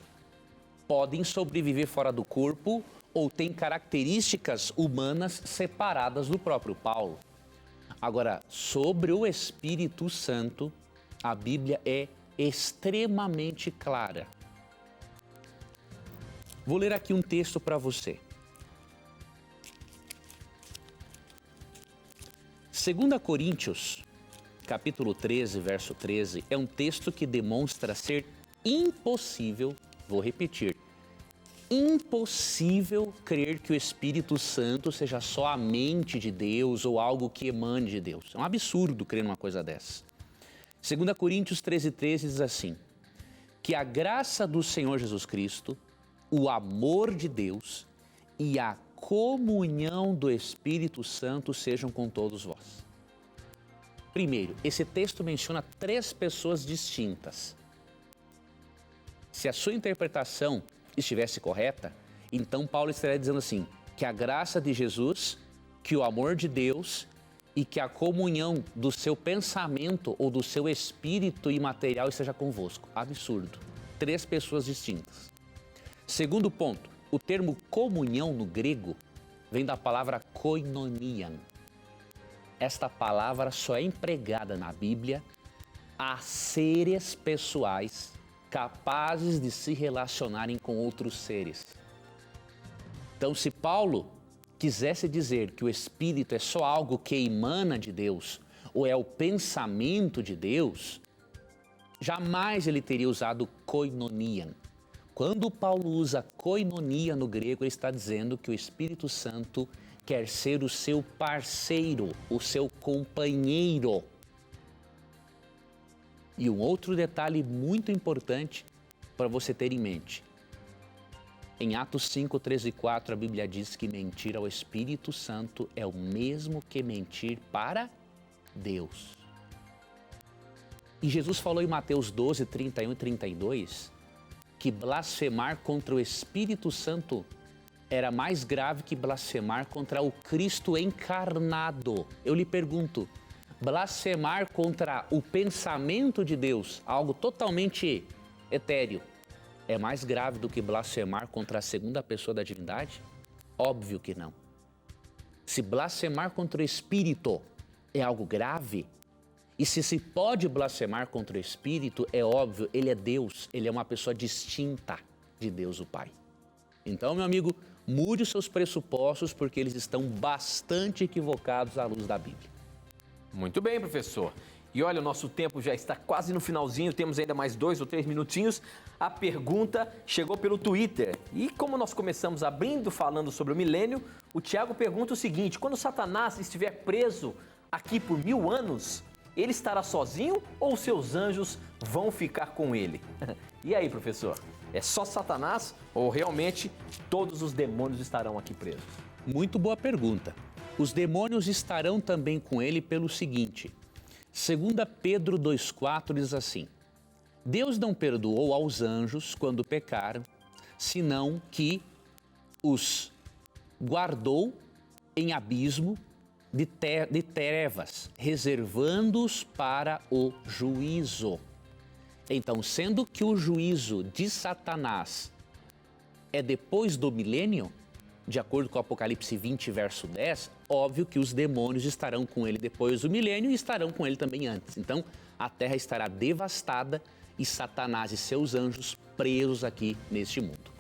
podem sobreviver fora do corpo ou têm características humanas separadas do próprio Paulo. Agora, sobre o Espírito Santo, a Bíblia é extremamente clara. Vou ler aqui um texto para você. 2 Coríntios, capítulo 13, verso 13, é um texto que demonstra ser impossível, vou repetir, impossível crer que o Espírito Santo seja só a mente de Deus ou algo que emane de Deus. É um absurdo crer numa coisa dessa. 2 Coríntios 13, 13 diz assim: que a graça do Senhor Jesus Cristo, o amor de Deus e a comunhão do Espírito Santo sejam com todos vós. Primeiro, esse texto menciona 3 pessoas distintas. Se a sua interpretação estivesse correta, então Paulo estaria dizendo assim, que a graça de Jesus, que o amor de Deus e que a comunhão do seu pensamento ou do seu espírito imaterial esteja convosco. Absurdo. 3 pessoas distintas. Segundo ponto, o termo comunhão no grego vem da palavra koinonian. Esta palavra só é empregada na Bíblia a seres pessoais capazes de se relacionarem com outros seres. Então, se Paulo quisesse dizer que o Espírito é só algo que emana de Deus, ou é o pensamento de Deus, Jamais ele teria usado koinonia. Quando Paulo usa koinonia no grego, ele está dizendo que o Espírito Santo quer ser o seu parceiro, o seu companheiro. E um outro detalhe muito importante para você ter em mente. Em Atos 5, 13 e 4, a Bíblia diz que mentir ao Espírito Santo é o mesmo que mentir para Deus. E Jesus falou em Mateus 12, 31 e 32, que blasfemar contra o Espírito Santo era mais grave que blasfemar contra o Cristo encarnado. Eu lhe pergunto, blasfemar contra o pensamento de Deus, algo totalmente etéreo, é mais grave do que blasfemar contra a segunda pessoa da divindade? Óbvio que não. Se blasfemar contra o Espírito é algo grave, e se pode blasfemar contra o Espírito, é óbvio, ele é Deus, ele é uma pessoa distinta de Deus o Pai. Então, meu amigo, mude os seus pressupostos, porque eles estão bastante equivocados à luz da Bíblia. Muito bem, professor. E olha, o nosso tempo já está quase no finalzinho, temos ainda mais 2 ou 3 minutinhos. A pergunta chegou pelo Twitter. E como nós começamos abrindo falando sobre o milênio, o Tiago pergunta o seguinte: quando Satanás estiver preso aqui por 1000 anos, ele estará sozinho ou seus anjos vão ficar com ele? E aí, professor? É só Satanás ou realmente todos os demônios estarão aqui presos? Muito boa pergunta. Os demônios estarão também com ele pelo seguinte: 2 Pedro 2,4 diz assim: Deus não perdoou aos anjos quando pecaram, senão que os guardou em abismo de trevas, reservando-os para o juízo. Então, sendo que o juízo de Satanás é depois do milênio, de acordo com o Apocalipse 20, verso 10, óbvio que os demônios estarão com ele depois do milênio e estarão com ele também antes. Então, a terra estará devastada e Satanás e seus anjos presos aqui neste mundo.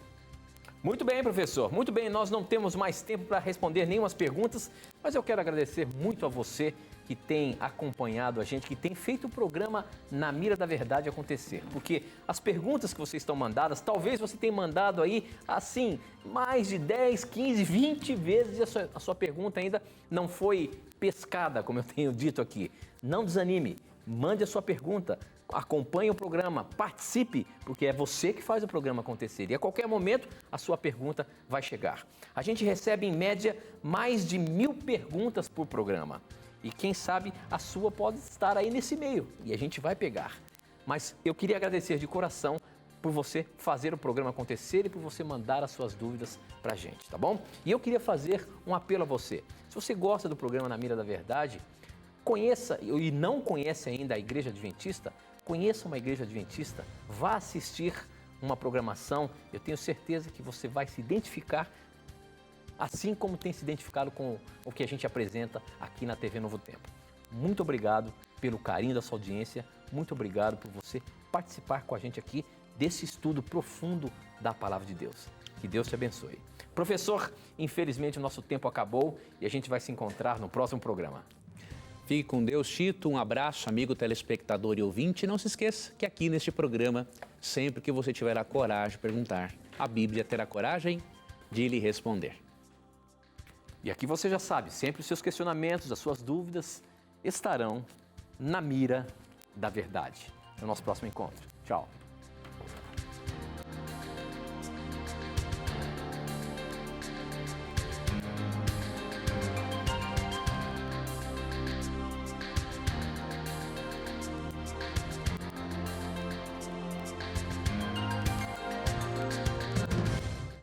Muito bem, professor. Muito bem, nós não temos mais tempo para responder nenhumas perguntas, mas eu quero agradecer muito a você que tem acompanhado a gente, que tem feito o programa Na Mira da Verdade acontecer. Porque as perguntas que vocês estão mandadas, talvez você tenha mandado aí, assim, mais de 10, 15, 20 vezes e a sua pergunta ainda não foi pescada, como eu tenho dito aqui. Não desanime, mande a sua pergunta. Acompanhe o programa, participe, porque é você que faz o programa acontecer. E a qualquer momento, a sua pergunta vai chegar. A gente recebe, em média, mais de 1000 perguntas por programa. E quem sabe a sua pode estar aí nesse meio e a gente vai pegar. Mas eu queria agradecer de coração por você fazer o programa acontecer e por você mandar as suas dúvidas pra gente, tá bom? E eu queria fazer um apelo a você. Se você gosta do programa Na Mira da Verdade, conheça e não conhece ainda a Igreja Adventista, conheça uma igreja adventista, vá assistir uma programação, eu tenho certeza que você vai se identificar, assim como tem se identificado com o que a gente apresenta aqui na TV Novo Tempo. Muito obrigado pelo carinho da sua audiência, muito obrigado por você participar com a gente aqui desse estudo profundo da Palavra de Deus. Que Deus te abençoe. Professor, infelizmente o nosso tempo acabou e a gente vai se encontrar no próximo programa. Fique com Deus, Tito. Um abraço, amigo telespectador e ouvinte. Não se esqueça que aqui neste programa, sempre que você tiver a coragem de perguntar, a Bíblia terá coragem de lhe responder. E aqui você já sabe, sempre os seus questionamentos, as suas dúvidas estarão na mira da verdade. No nosso próximo encontro. Tchau.